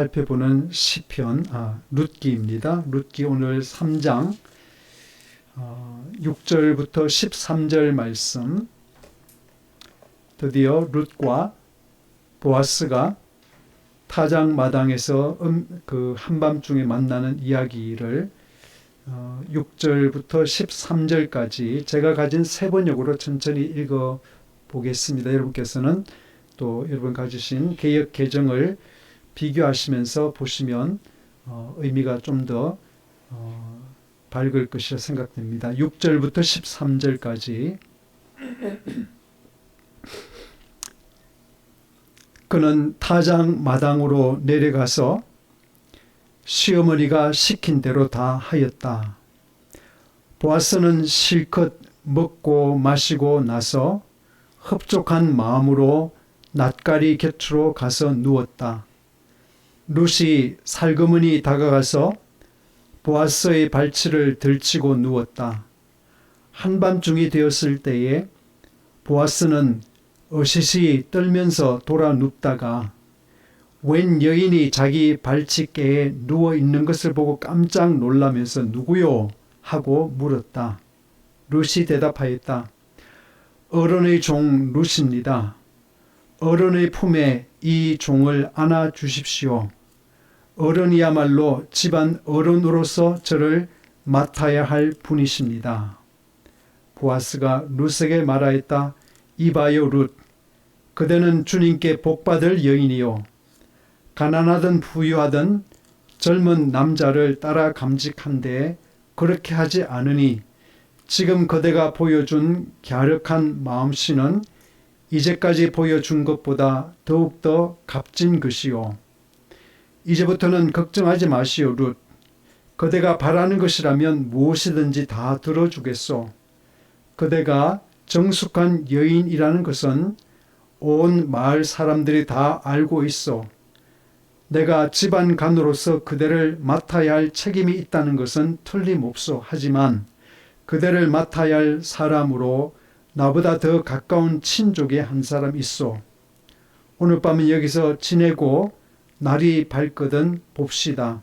살펴보는 시편 룻기입니다. 룻기 오늘 3장 6절부터 13절 말씀. 드디어 룻과 보아스가 타작 마당에서 그 한밤중에 만나는 이야기를 6절부터 13절까지 제가 가진 세 번역으로 천천히 읽어 보겠습니다. 여러분께서는 또 여러분 가지신 개역 개정을 비교하시면서 보시면 의미가 좀 더 밝을 것이라 생각됩니다. 6절부터 13절까지. 그는 타작 마당으로 내려가서 시어머니가 시킨 대로 다 하였다. 보아스는 실컷 먹고 마시고 나서 흡족한 마음으로 낫가리 곁으로 가서 누웠다. 룻이 살그머니 다가가서 보아스의 발치를 들치고 누웠다. 한밤중이 되었을 때에 보아스는 어시시 떨면서 돌아 눕다가 웬 여인이 자기 발치께에 누워 있는 것을 보고 깜짝 놀라면서 누구요? 하고 물었다. 룻이 대답하였다. 어른의 종 룻입니다. 어른의 품에 이 종을 안아 주십시오. 어른이야말로 집안 어른으로서 저를 맡아야 할 분이십니다. 보아스가 룻에게 말하였다. 이봐요 룻, 그대는 주님께 복받을 여인이요. 가난하든 부유하든 젊은 남자를 따라 감직한데 그렇게 하지 않으니 지금 그대가 보여준 갸륵한 마음씨는 이제까지 보여준 것보다 더욱더 값진 것이요. 이제부터는 걱정하지 마시오 룻. 그대가 바라는 것이라면 무엇이든지 다 들어주겠소. 그대가 정숙한 여인이라는 것은 온 마을 사람들이 다 알고 있어. 내가 집안 간으로서 그대를 맡아야 할 책임이 있다는 것은 틀림없소. 하지만 그대를 맡아야 할 사람으로 나보다 더 가까운 친족에 한 사람 있어. 오늘 밤은 여기서 지내고 날이 밝거든 봅시다.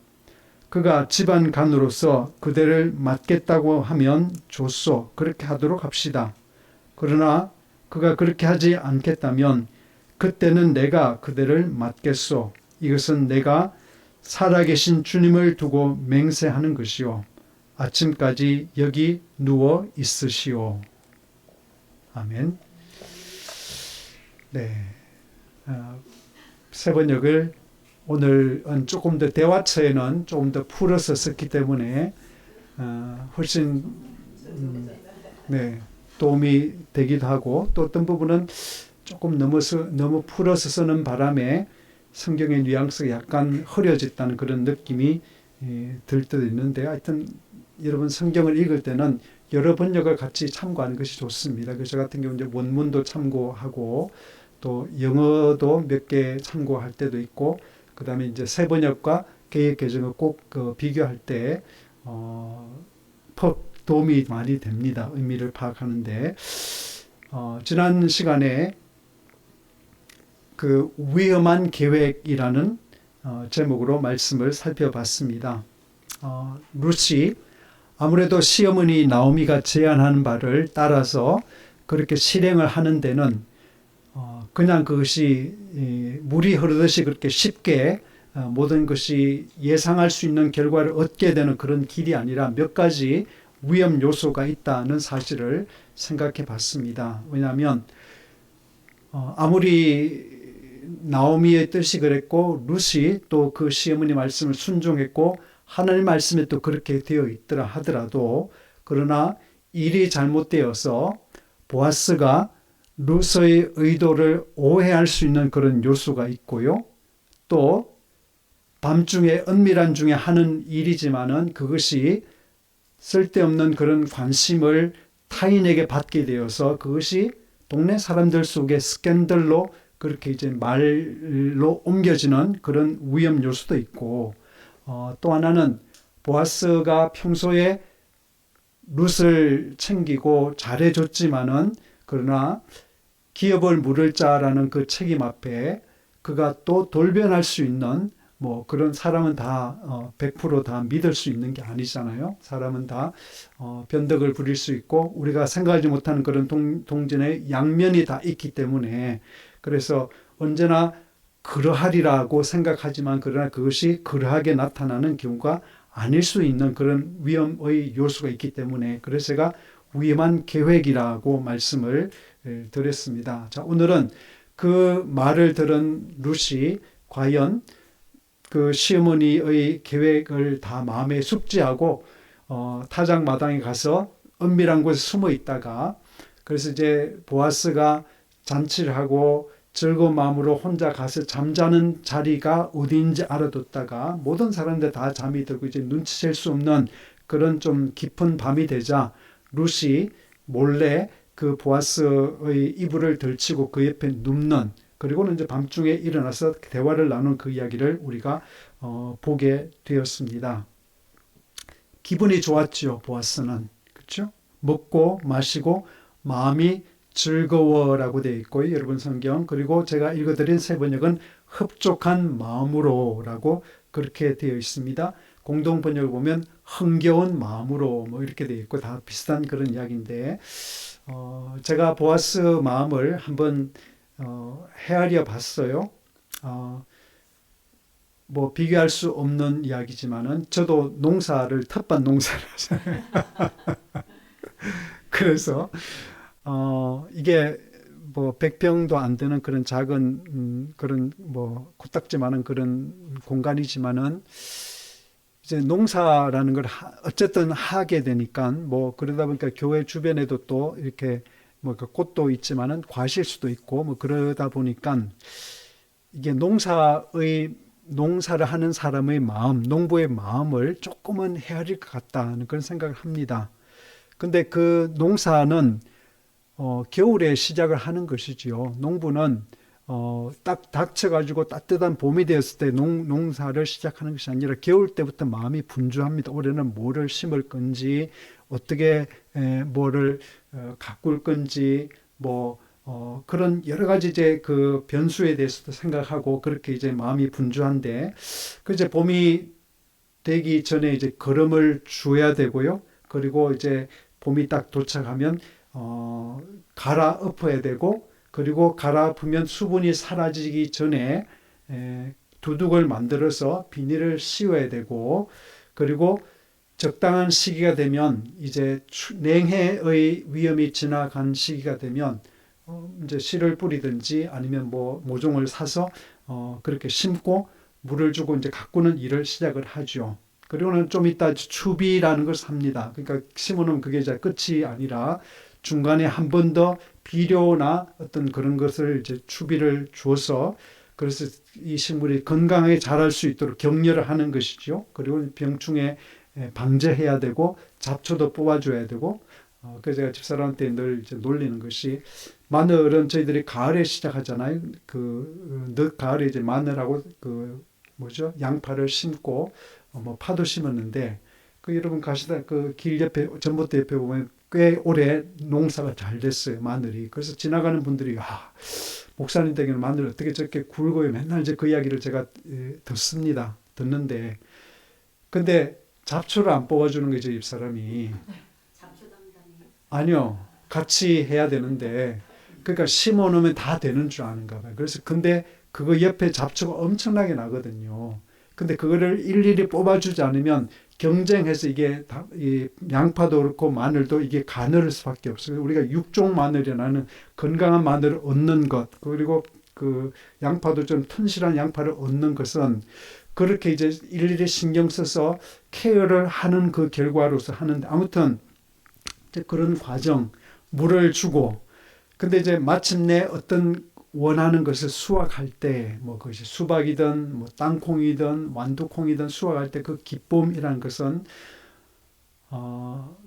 그가 집안 간으로서 그대를 맡겠다고 하면 좋소. 그렇게 하도록 합시다. 그러나 그가 그렇게 하지 않겠다면 그때는 내가 그대를 맡겠소. 이것은 내가 살아계신 주님을 두고 맹세하는 것이요. 아침까지 여기 누워 있으시오. 아멘. 네. 세 번역을 오늘은 조금 더 대화처에는 조금 더 풀어서 썼기 때문에 훨씬 도움이 되기도 하고, 또 어떤 부분은 조금 너무 풀어서 쓰는 바람에 성경의 뉘앙스가 약간 흐려졌다는 그런 느낌이 들 때도 있는데, 하여튼 여러분 성경을 읽을 때는 여러 번역을 같이 참고하는 것이 좋습니다. 그래서 저 같은 경우는 원문도 참고하고 또 영어도 몇 개 참고할 때도 있고, 그 다음에 이제 새 번역과 개역 개정을 꼭 비교할 때 도움이 많이 됩니다. 의미를 파악하는데, 지난 시간에 그 위험한 계획이라는 제목으로 말씀을 살펴봤습니다. 룻이 아무래도 시어머니 나오미가 제안하는 바를 따라서 그렇게 실행을 하는 데는 그냥 그것이 물이 흐르듯이 그렇게 쉽게 모든 것이 예상할 수 있는 결과를 얻게 되는 그런 길이 아니라 몇 가지 위험 요소가 있다는 사실을 생각해 봤습니다. 왜냐하면 아무리 나오미의 뜻이 그랬고 룻이 또 그 시어머니 말씀을 순종했고 하나님 말씀에 또 그렇게 되어 있더라 하더라도, 그러나 일이 잘못되어서 보아스가 룻의 의도를 오해할 수 있는 그런 요소가 있고요. 또 밤중에 은밀한 중에 하는 일이지만은 그것이 쓸데없는 그런 관심을 타인에게 받게 되어서 그것이 동네 사람들 속에 스캔들로 그렇게 이제 말로 옮겨지는 그런 위험 요소도 있고, 또 하나는 보아스가 평소에 룻을 챙기고 잘해줬지만은 그러나 기업을 물을 자라는 그 책임 앞에 그가 또 돌변할 수 있는 뭐 그런 사람은 다 100%다 믿을 수 있는 게 아니잖아요. 사람은 다 변덕을 부릴 수 있고 우리가 생각하지 못하는 그런 동전의 양면이 다 있기 때문에 그래서 언제나 그러하리라고 생각하지만 그러나 그것이 그러하게 나타나는 경우가 아닐 수 있는 그런 위험의 요소가 있기 때문에 그래서 제가 위험한 계획이라고 말씀을 드렸습니다. 자, 오늘은 그 말을 들은 룻이 과연 그 시어머니의 계획을 다 마음에 숙지하고 타작마당에 가서 은밀한 곳에 숨어 있다가 그래서 이제 보아스가 잔치를 하고 즐거운 마음으로 혼자 가서 잠자는 자리가 어디인지 알아뒀다가 모든 사람들 다 잠이 들고 이제 눈치챌 수 없는 그런 좀 깊은 밤이 되자 룻이 몰래 그 보아스의 이불을 들치고 그 옆에 눕는 그리고는 이제 밤중에 일어나서 대화를 나눈 그 이야기를 우리가 보게 되었습니다. 기분이 좋았죠. 보아스는. 그렇죠? 먹고 마시고 마음이 즐거워라고 되어 있고요. 여러분 성경. 그리고 제가 읽어드린 세 번역은 흡족한 마음으로라고 그렇게 되어 있습니다. 공동 번역을 보면 흥겨운 마음으로 뭐 이렇게 되어 있고 다 비슷한 그런 이야기인데 제가 보아스 마음을 한번 헤아려 봤어요. 뭐 비교할 수 없는 이야기지만은 저도 텃밭 농사를 하잖아요. 그래서 이게 뭐 100평도 안 되는 그런 작은 그런 뭐 코딱지만한 그런 공간이지만은 이제 농사라는 걸 어쨌든 하게 되니까 뭐 그러다 보니까 교회 주변에도 또 이렇게 뭐 꽃도 있지만은 과실 수도 있고 뭐 그러다 보니까 이게 농사를 하는 사람의 마음, 농부의 마음을 조금은 헤아릴 것 같다는 그런 생각을 합니다. 근데 그 농사는 겨울에 시작을 하는 것이지요. 농부는 딱 닥쳐가지고 따뜻한 봄이 되었을 때 농사를 시작하는 것이 아니라 겨울 때부터 마음이 분주합니다. 올해는 뭐를 심을 건지, 어떻게 뭐를 가꿀 건지, 뭐 그런 여러 가지 이제 그 변수에 대해서도 생각하고 그렇게 이제 마음이 분주한데, 그 이제 봄이 되기 전에 이제 걸음을 주어야 되고요. 그리고 이제 봄이 딱 도착하면 갈아엎어야 되고 그리고 갈아엎으면 수분이 사라지기 전에 두둑을 만들어서 비닐을 씌워야 되고 그리고 적당한 시기가 되면 이제 냉해의 위험이 지나간 시기가 되면 이제 씨를 뿌리든지 아니면 뭐 모종을 사서 그렇게 심고 물을 주고 이제 가꾸는 일을 시작을 하죠. 그리고는 좀 이따 추비라는 것을 합니다. 그러니까 심어놓으면 그게 이제 끝이 아니라 중간에 한 번 더 비료나 어떤 그런 것을 이제 추비를 줘서 그래서 이 식물이 건강하게 자랄 수 있도록 격려를 하는 것이죠. 그리고 병충해 방제해야 되고 잡초도 뽑아줘야 되고 그래서 제가 집사람한테 늘 이제 놀리는 것이 마늘은 저희들이 가을에 시작하잖아요. 늦 가을에 이제 마늘하고 뭐죠? 양파를 심고 뭐 파도 심었는데 여러분 가시다 그 길 옆에 전봇대 옆에 보면 꽤 오래 농사가 잘 됐어요. 마늘이. 그래서 지나가는 분들이 목사님 댁에는 마늘 어떻게 저렇게 굵어요. 맨날 이제 그 이야기를 제가 듣는데 근데 잡초를 안 뽑아주는 거죠. 집사람이. 잡초 담당이요? 아니요. 같이 해야 되는데 그러니까 심어 놓으면 다 되는 줄 아는가 봐요. 그래서 근데 그거 옆에 잡초가 엄청나게 나거든요. 근데 그거를 일일이 뽑아주지 않으면 경쟁해서 이 양파도 그렇고 마늘도 이게 가늘을 수밖에 없어요. 우리가 육종 마늘이라는 건강한 마늘을 얻는 것 그리고 그 양파도 좀 튼실한 양파를 얻는 것은 그렇게 이제 일일이 신경 써서 케어를 하는 그 결과로서 하는데 아무튼 이제 그런 과정 물을 주고 근데 이제 마침내 어떤 원하는 것을 수확할 때, 뭐 그것이 수박이든, 뭐 땅콩이든, 완두콩이든 수확할 때 그 기쁨이라는 것은,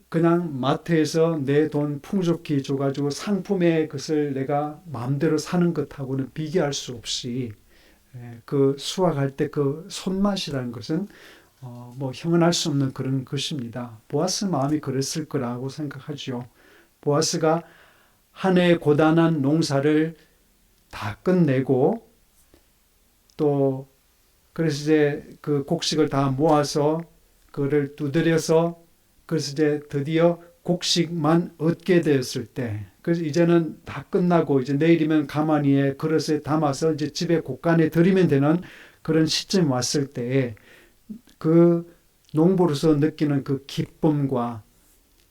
그냥 마트에서 내 돈 풍족히 줘가지고 상품의 것을 내가 마음대로 사는 것하고는 비교할 수 없이, 그 수확할 때 그 손맛이라는 것은, 뭐 형언할 수 없는 그런 것입니다. 보아스 마음이 그랬을 거라고 생각하죠. 보아스가 한 해의 고단한 농사를 다 끝내고 또 그래서 이제 그 곡식을 다 모아서 그를 두드려서 그래서 이제 드디어 곡식만 얻게 되었을 때, 그래서 이제는 다 끝나고 이제 내일이면 가마니에 그릇에 담아서 이제 집에 곳간에 들이면 되는 그런 시점이 왔을 때에 그 농부로서 느끼는 그 기쁨과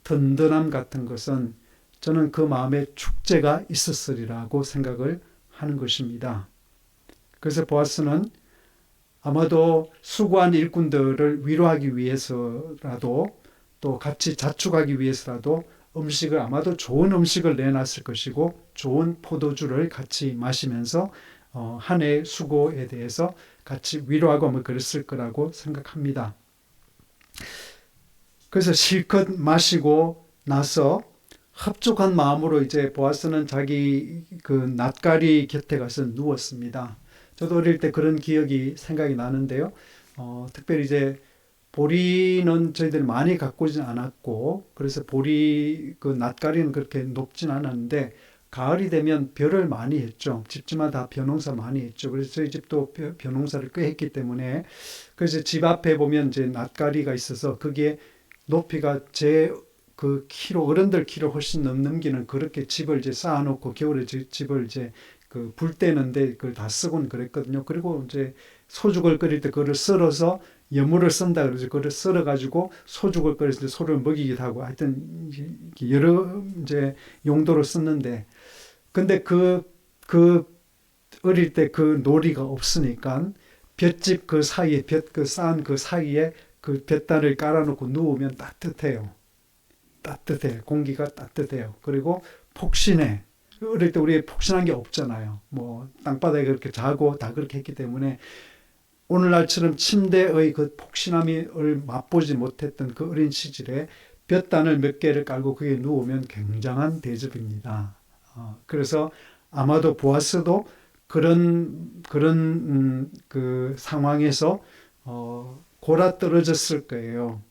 든든함 같은 것은 저는 그 마음에 축제가 있었으리라고 생각을 하는 것입니다. 그래서 보아스는 아마도 수고한 일꾼들을 위로하기 위해서라도 또 같이 자축하기 위해서라도 음식을 아마도 좋은 음식을 내놨을 것이고 좋은 포도주를 같이 마시면서 한 해의 수고에 대해서 같이 위로하고 뭐 그랬을 거라고 생각합니다. 그래서 실컷 마시고 나서 흡족한 마음으로 이제 보아스는 자기 그 낫가리 곁에 가서 누웠습니다. 저도 어릴 때 그런 기억이 생각이 나는데요. 특별히 이제 보리는 저희들이 많이 가꾸진 않았고, 그래서 보리 그 낫가리는 그렇게 높진 않았는데, 가을이 되면 벼를 많이 했죠. 집집마다 벼농사 많이 했죠. 그래서 저희 집도 벼농사를 꽤 했기 때문에, 그래서 집 앞에 보면 이제 낫가리가 있어서 거기에 높이가 제 그 키로, 어른들 키로 훨씬 넘기는 그렇게 집을 이제 쌓아놓고 겨울에 집을 이제 그 불 때는데 그걸 다 쓰곤 그랬거든요. 그리고 이제 소죽을 끓일 때 그걸 썰어서 여물을 쓴다 그러죠. 그걸 썰어가지고 소죽을 끓여서 소를 먹이기도 하고 하여튼 여러 이제 용도로 썼는데, 근데 그 어릴 때 그 놀이가 없으니까 볏짚 그 사이에 볏 그 쌓은 그 사이에 그 볏단을 깔아놓고 누우면 따뜻해요. 따뜻해. 공기가 따뜻해요. 그리고 폭신해. 어릴 때 우리 폭신한 게 없잖아요. 뭐 땅바닥에 그렇게 자고 다 그렇게 했기 때문에 오늘날처럼 침대의 그 폭신함을 맛보지 못했던 그 어린 시절에 볕단을 몇 개를 깔고 그게 누우면 굉장한 대접입니다. 그래서 아마도 보아스도 그런 그 상황에서 골아 떨어졌을 거예요.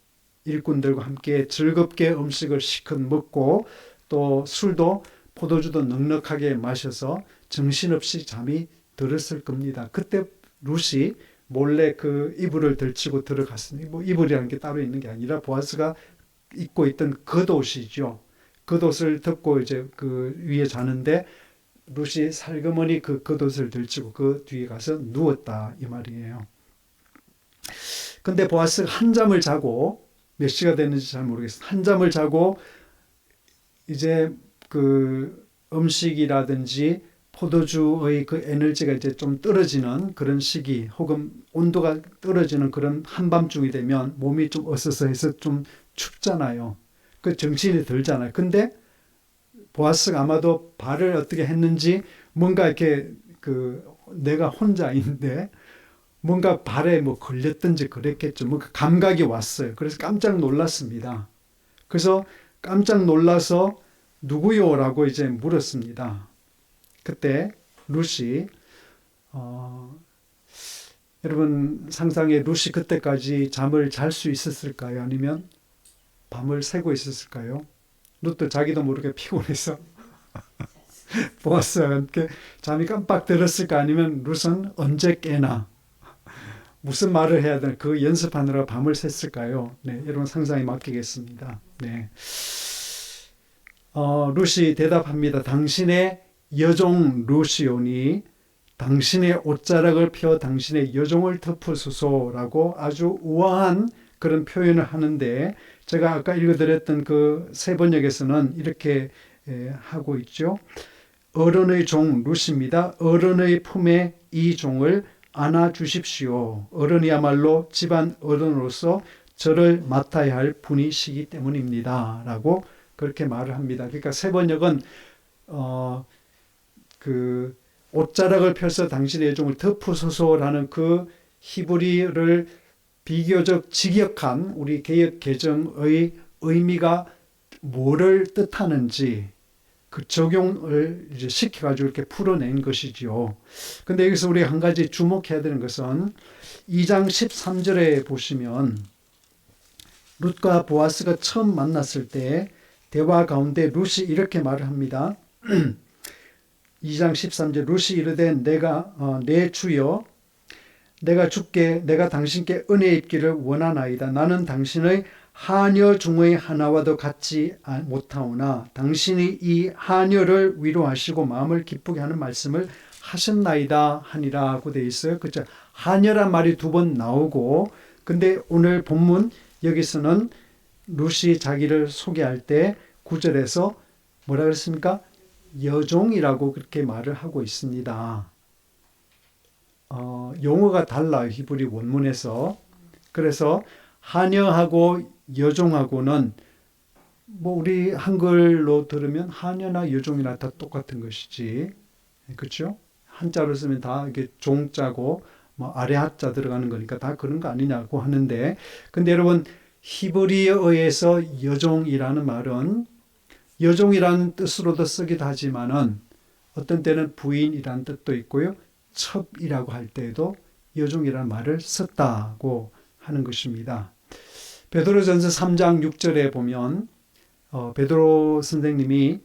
일꾼들과 함께 즐겁게 음식을 시컷 먹고 또 술도 포도주도 넉넉하게 마셔서 정신없이 잠이 들었을 겁니다. 그때 룻이 몰래 그 이불을 들치고 들어갔으니, 뭐 이불이라는 게 따로 있는 게 아니라 보아스가 입고 있던 겉옷이죠. 겉옷을 덮고 이제 그 위에 자는데 룻이 살그머니 그 겉옷을 들치고 그 뒤에 가서 누웠다 이 말이에요. 근데 보아스가 한잠을 자고, 몇 시가 됐는지 잘 모르겠어요. 한잠을 자고 이제 그 음식이라든지 포도주의 그 에너지가 이제 좀 떨어지는 그런 시기, 혹은 온도가 떨어지는 그런 한밤중이 되면 몸이 좀 어서서해서 좀 춥잖아요. 그 정신이 들잖아요. 근데 보아스가 아마도 발을 어떻게 했는지 뭔가 이렇게 그 내가 혼자인데 뭔가 발에 뭐 걸렸든지 그랬겠죠. 뭔가 감각이 왔어요. 그래서 깜짝 놀랐습니다. 그래서 깜짝 놀라서 누구요라고 이제 물었습니다. 그때 룻이 여러분 상상에 룻이 그때까지 잠을 잘 수 있었을까요? 아니면 밤을 새고 있었을까요? 룻도 자기도 모르게 피곤해서 보았어요. 이렇게 잠이 깜빡 들었을까? 아니면 룻은 언제 깨나 무슨 말을 해야 되나 그 연습하느라 밤을 샜을까요? 네, 여러분 상상에 맡기겠습니다. 네. 룻이 대답합니다. 당신의 여종 룻이오니 당신의 옷자락을 펴 당신의 여종을 덮으소서라고 아주 우아한 그런 표현을 하는데, 제가 아까 읽어드렸던 그 세 번역에서는 이렇게 하고 있죠. 어른의 종 룻입니다. 어른의 품에 이 종을 안아주십시오. 어른이야말로 집안 어른으로서 저를 맡아야 할 분이시기 때문입니다. 라고 그렇게 말을 합니다. 그러니까 세 번역은 그 옷자락을 펴서 당신의 여종을 덮으소서라는 그 히브리어를 비교적 직역한 우리 개역 개정의 의미가 뭐를 뜻하는지 그 적용을 이제 시켜가지고 이렇게 풀어낸 것이지요. 근데 여기서 우리 한 가지 주목해야 되는 것은 2장 13절에 보시면 룻과 보아스가 처음 만났을 때 대화 가운데 룻이 이렇게 말을 합니다. 2장 13절 룻이 이르되 내가 내 주여 내가 당신께 은혜 입기를 원하나이다. 나는 당신의 하녀 중의 하나와도 같지 못하오나 당신이 이 하녀를 위로하시고 마음을 기쁘게 하는 말씀을 하셨나이다 하니라고 되어 있어요. 그렇죠? 하녀란 말이 두 번 나오고, 근데 오늘 본문 여기서는 룻이 자기를 소개할 때 9절에서 뭐라 그랬습니까? 여종이라고 그렇게 말을 하고 있습니다. 용어가 달라요. 히브리 원문에서. 그래서 하녀하고 여종하고는 뭐 우리 한글로 들으면 하녀나 여종이나 다 똑같은 것이지. 그렇죠? 한자로 쓰면 다 이게 종자고 뭐 아래 하자 들어가는 거니까 다 그런 거 아니냐고 하는데, 근데 여러분 히브리어에서 여종이라는 말은 여종이라는 뜻으로도 쓰기도 하지만은 어떤 때는 부인이라는 뜻도 있고요. 첩이라고 할 때에도 여종이라는 말을 썼다고 하는 것입니다. 베드로전서 3장 6절에 보면 베드로 선생님이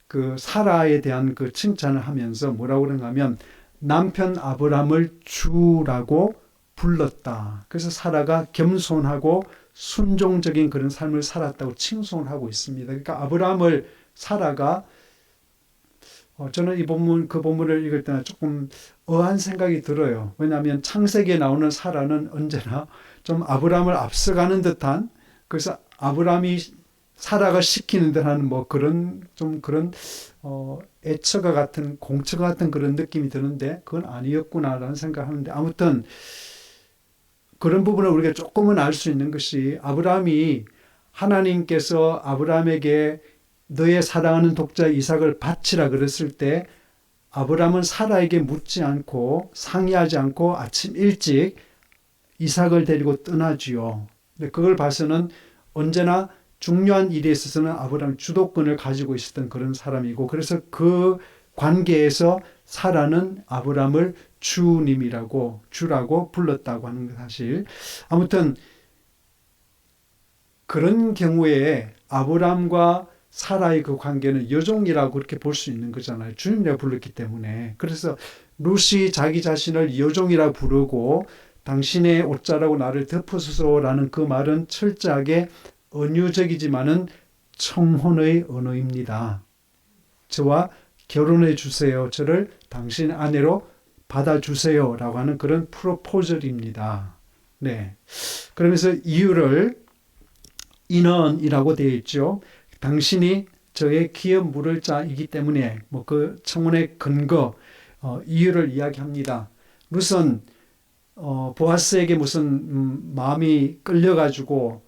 그 사라에 대한 그 칭찬을 하면서 뭐라고 그런가 하면 남편 아브람을 주라고 불렀다. 그래서 사라가 겸손하고 순종적인 그런 삶을 살았다고 칭송을 하고 있습니다. 그러니까 아브람을 사라가 저는 이 본문 그 본문을 읽을 때는 조금 어한 생각이 들어요. 왜냐하면 창세기에 나오는 사라는 언제나 좀 아브람을 앞서가는 듯한, 그래서 아브람이 사라가 시키는 듯한 뭐 그런 좀 그런 애처가 같은 공처가 같은 그런 느낌이 드는데 그건 아니었구나라는 생각하는데, 아무튼 그런 부분을 우리가 조금은 알 수 있는 것이 아브람이 하나님께서 아브람에게 너의 사랑하는 독자 이삭을 바치라 그랬을 때 아브람은 사라에게 묻지 않고 상의하지 않고 아침 일찍 이삭을 데리고 떠나지요. 근데 그걸 봐서는 언제나 중요한 일에 있어서는 아브람 주도권을 가지고 있었던 그런 사람이고, 그래서 그 관계에서 사라는 아브람을 주님이라고 주라고 불렀다고 하는 사실. 아무튼 그런 경우에 아브람과 사라의 그 관계는 여종이라고 그렇게 볼 수 있는 거잖아요. 주님이라고 불렀기 때문에. 그래서 룻이 자기 자신을 여종이라고 부르고 당신의 옷자라고 나를 덮으소서라는 그 말은 철저하게 은유적이지만은 청혼의 언어입니다. 저와 결혼해 주세요. 저를 당신의 아내로 받아주세요. 라고 하는 그런 프로포절입니다. 네. 그러면서 이유를 인언이라고 되어 있죠. 당신이 저의 기업 물을 자이기 때문에 뭐 그 청혼의 근거, 이유를 이야기합니다. 무슨 보아스에게 무슨 마음이 끌려가지고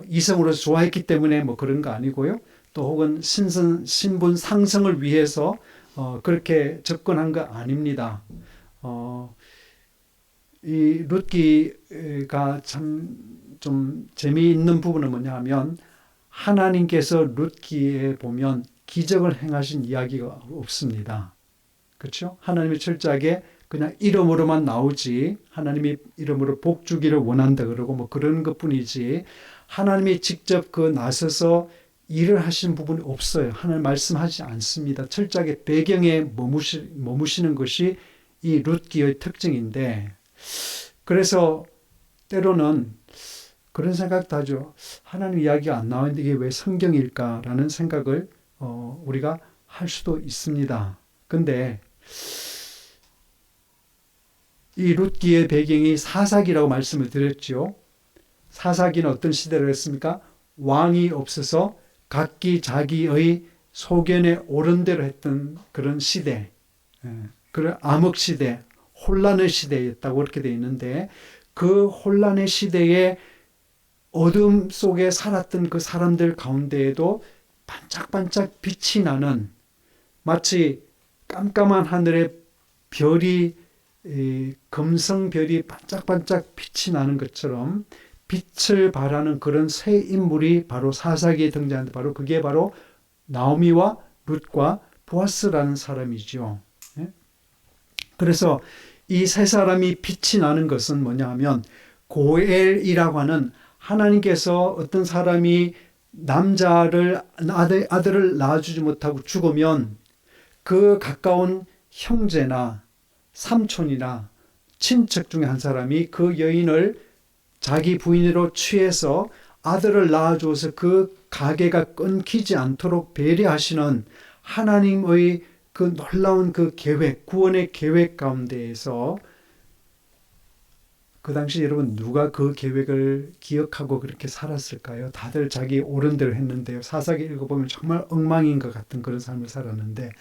이성으로서 좋아했기 때문에 뭐 그런 거 아니고요. 또 혹은 신분 상승을 위해서 그렇게 접근한 거 아닙니다. 이 룻기가 참 좀 재미있는 부분은 뭐냐 하면 하나님께서 룻기에 보면 기적을 행하신 이야기가 없습니다. 그렇죠? 하나님이 철저하게 그냥 이름으로만 나오지, 하나님이 이름으로 복 주기를 원한다 그러고 뭐 그런 것뿐이지 하나님이 직접 그 나서서 일을 하신 부분이 없어요. 하나님 말씀하지 않습니다. 철저하게 배경에 머무시는 것이 이 룻기의 특징인데, 그래서 때로는 그런 생각도 하죠. 하나님 이야기가 안 나오는데 이게 왜 성경일까라는 생각을 우리가 할 수도 있습니다. 근데 이 룻기의 배경이 사사기라고 말씀을 드렸죠. 사사기는 어떤 시대를 했습니까? 왕이 없어서 각기 자기의 소견에 옳은 대로 했던 그런 시대, 그런 암흑 시대, 혼란의 시대였다고 그렇게 되어 있는데, 그 혼란의 시대에 어둠 속에 살았던 그 사람들 가운데에도 반짝반짝 빛이 나는, 마치 깜깜한 하늘에 별이 금성별이 반짝반짝 빛이 나는 것처럼 빛을 발하는 그런 새 인물이 바로 사사기에 등장하는데, 바로 그게 바로 나오미와 룻과 보아스라는 사람이죠. 그래서 이 세 사람이 빛이 나는 것은 뭐냐 하면, 고엘이라고 하는 하나님께서 어떤 사람이 아들을 낳아주지 못하고 죽으면 그 가까운 형제나 삼촌이나 친척 중에 한 사람이 그 여인을 자기 부인으로 취해서 아들을 낳아주어서 그 가게가 끊기지 않도록 배려하시는 하나님의 그 놀라운 그 계획, 구원의 계획 가운데에서 그 당시 여러분 누가 그 계획을 기억하고 그렇게 살았을까요? 다들 자기 옳은 대로 했는데요. 사사기 읽어보면 정말 엉망인 것 같은 그런 삶을 살았는데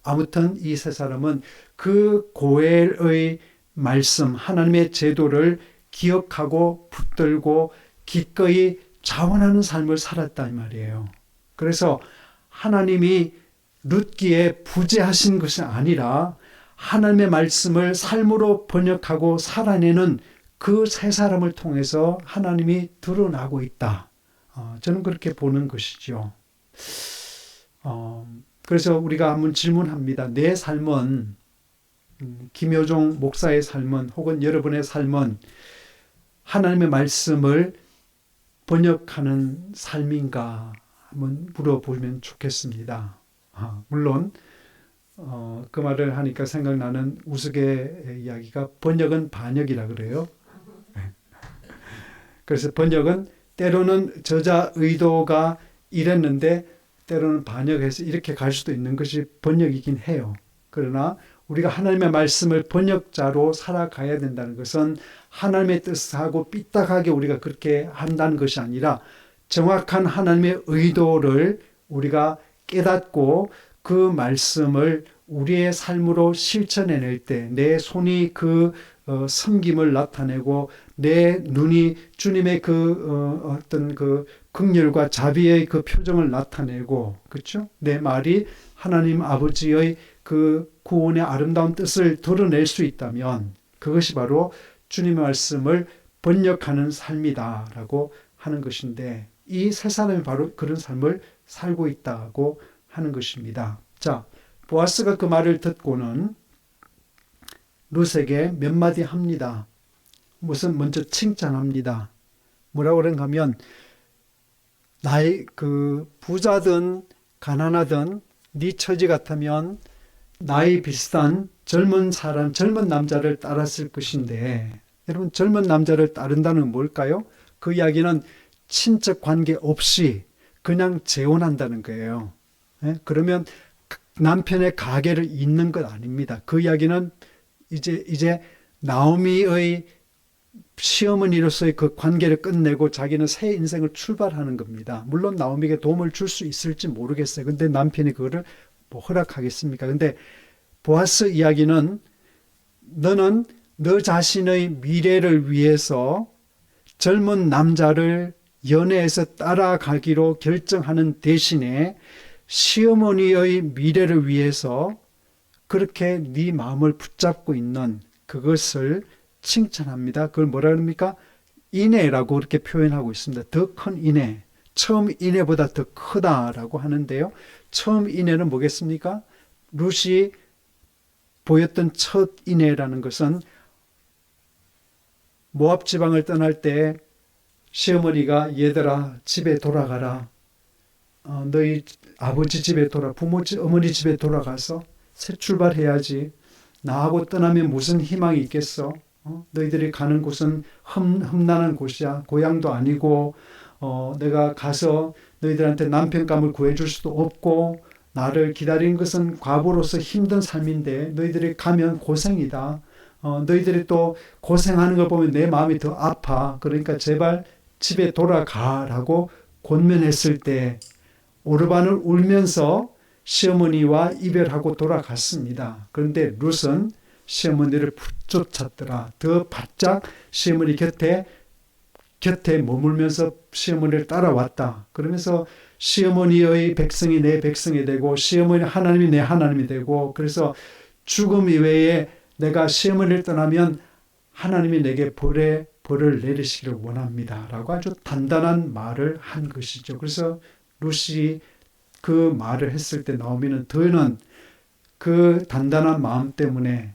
아무튼 이 세 사람은 그 고엘의 말씀, 하나님의 제도를 기억하고 붙들고 기꺼이 자원하는 삶을 살았다 이 말이에요. 그래서 하나님이 룻기에 부재하신 것이 아니라 하나님의 말씀을 삶으로 번역하고 살아내는 그 세 사람을 통해서 하나님이 드러나고 있다. 저는 그렇게 보는 것이죠. 그래서 우리가 한번 질문합니다. 내 삶은 김효종 목사의 삶은 혹은 여러분의 삶은 하나님의 말씀을 번역하는 삶인가 한번 물어보면 좋겠습니다. 물론 그 말을 하니까 생각나는 우스갯 이야기가 번역은 반역이라 그래요. 그래서 번역은 때로는 저자 의도가 이랬는데 때로는 반역해서 이렇게 갈 수도 있는 것이 번역이긴 해요. 그러나 우리가 하나님의 말씀을 번역자로 살아가야 된다는 것은 하나님의 뜻하고 삐딱하게 우리가 그렇게 한다는 것이 아니라 정확한 하나님의 의도를 우리가 깨닫고 그 말씀을 우리의 삶으로 실천해낼 때 내 손이 그 섬김을 나타내고 내 눈이 주님의 그 어떤 그 긍휼과 자비의 그 표정을 나타내고 그렇죠? 내 말이 하나님 아버지의 그 구원의 아름다운 뜻을 드러낼 수 있다면 그것이 바로 주님의 말씀을 번역하는 삶이다라고 하는 것인데 이 세 사람이 바로 그런 삶을 살고 있다고 하는 것입니다. 자, 보아스가 그 말을 듣고는 룻에게 몇 마디 합니다. 무슨 먼저 칭찬합니다. 뭐라고 그런가 하면 나의 그 부자든 가난하든 네 처지 같으면 나이 비슷한 젊은 사람, 젊은 남자를 따랐을 것인데 여러분 젊은 남자를 따른다는 건 뭘까요? 그 이야기는 친척 관계 없이 그냥 재혼한다는 거예요. 그러면 남편의 가게를 잇는 것 아닙니다. 그 이야기는 이제 나오미의 시어머니로서의 그 관계를 끝내고 자기는 새 인생을 출발하는 겁니다. 물론 나오미에게 도움을 줄 수 있을지 모르겠어요. 근데 남편이 그거를 뭐 허락하겠습니까? 근데 보아스 이야기는 너는 너 자신의 미래를 위해서 젊은 남자를 연애해서 따라가기로 결정하는 대신에 시어머니의 미래를 위해서 그렇게 네 마음을 붙잡고 있는 그것을 칭찬합니다. 그걸 뭐라 그럽니까? 인애라고 그렇게 표현하고 있습니다. 더 큰 인애. 처음 인애보다 더 크다라고 하는데요. 처음 인애는 뭐겠습니까? 룻이 보였던 첫 인애라는 것은 모압 지방을 떠날 때 시어머니가 얘들아 집에 돌아가라. 너희 아버지 집에 어머니 집에 돌아가서 새 출발해야지. 나하고 떠나면 무슨 희망이 있겠어? 너희들이 가는 곳은 험난한 곳이야. 고향도 아니고 내가 가서 너희들한테 남편감을 구해줄 수도 없고 나를 기다리는 것은 과부로서 힘든 삶인데 너희들이 가면 고생이다. 너희들이 또 고생하는 걸 보면 내 마음이 더 아파. 그러니까 제발 집에 돌아가라고 권면했을 때 오르반을 울면서 시어머니와 이별하고 돌아갔습니다. 그런데 룻은 시어머니를 붙쫓았더라. 더 바짝 시어머니 곁에 머물면서 시어머니를 따라왔다. 그러면서 시어머니의 백성이 내 백성이 되고 시어머니 하나님이 내 하나님이 되고 그래서 죽음 이외에 내가 시어머니를 떠나면 하나님이 내게 벌을 내리시기를 원합니다. 라고 아주 단단한 말을 한 것이죠. 그래서 룻이 그 말을 했을 때 나오미는 더는 그 단단한 마음 때문에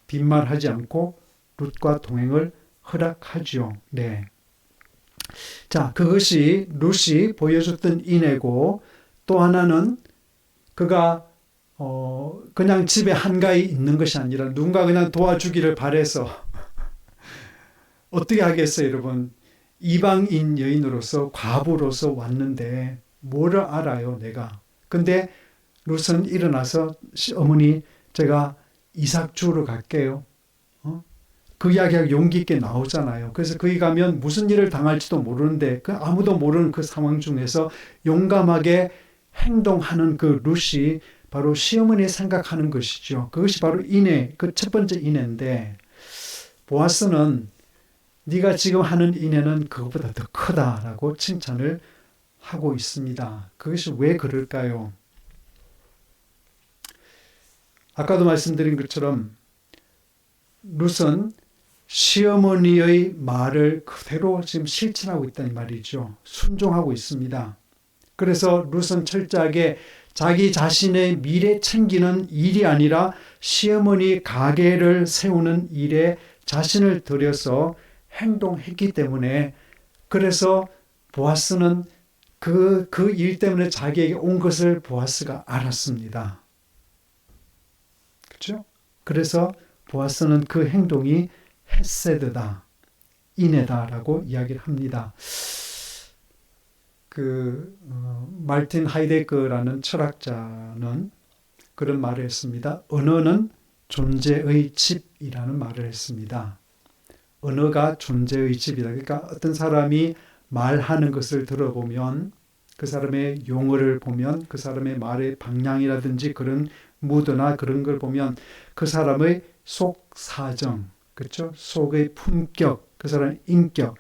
빈말하지 않고 룻과 동행을 허락하죠. 네. 자, 그것이 룻이 보여줬던 인애고 또 하나는 그가 그냥 집에 한가히 있는 것이 아니라 누군가 그냥 도와주기를 바래서 어떻게 하겠어요, 여러분? 이방인 여인으로서 과부로서 왔는데 뭐를 알아요, 내가. 근데 룻은 일어나서 어머니 제가 이삭 주우러 갈게요. 그 이야기가 용기 있게 나오잖아요. 그래서 거기 가면 무슨 일을 당할지도 모르는데 아무도 모르는 그 상황 중에서 용감하게 행동하는 그 룻이 바로 시어머니 생각하는 것이죠. 그것이 바로 인애, 그 첫 번째 인애인데 보아스는 네가 지금 하는 인애는 그것보다 더 크다라고 칭찬을 하고 있습니다. 그것이 왜 그럴까요? 아까도 말씀드린 것처럼 룻은 시어머니의 말을 그대로 지금 실천하고 있다는 말이죠. 순종하고 있습니다. 그래서 룻은 철저하게 자기 자신의 미래 챙기는 일이 아니라 시어머니 가게를 세우는 일에 자신을 들여서 행동했기 때문에 그래서 보아스는 그 일 때문에 자기에게 온 것을 보아스가 알았습니다. 그렇죠? 그래서 보아스는 그 행동이 헤세드다, 인애다라고 이야기를 합니다. 말틴 하이데거라는 철학자는 그런 말을 했습니다. 언어는 존재의 집이라는 말을 했습니다. 언어가 존재의 집이다. 그러니까 어떤 사람이 말하는 것을 들어보면 그 사람의 용어를 보면 그 사람의 말의 방향이라든지 그런 무드나 그런 걸 보면 그 사람의 속 사정, 그렇죠? 속의 품격, 그 사람의 인격,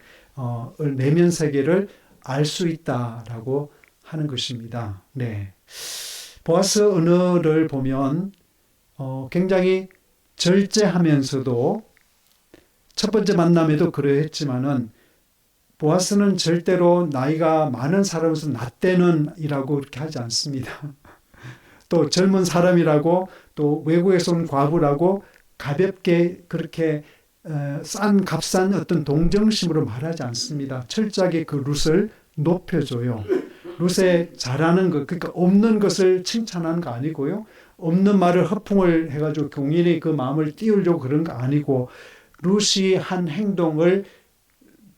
내면 세계를 알 수 있다라고 하는 것입니다. 네. 보아스 언어를 보면 굉장히 절제하면서도 첫 번째 만남에도 그러했지만은 보아스는 절대로 나이가 많은 사람으로서 낯대는 이라고 그렇게 하지 않습니다. 또 젊은 사람이라고 또 외국에서 온 과부라고 가볍게 그렇게 값싼 어떤 동정심으로 말하지 않습니다. 철저하게 그 룻을 높여줘요. 룻의 잘하는 것, 그러니까 없는 것을 칭찬하는 거 아니고요. 없는 말을 허풍을 해가지고 공인의 그 마음을 띄우려고 그런 거 아니고 룻이 한 행동을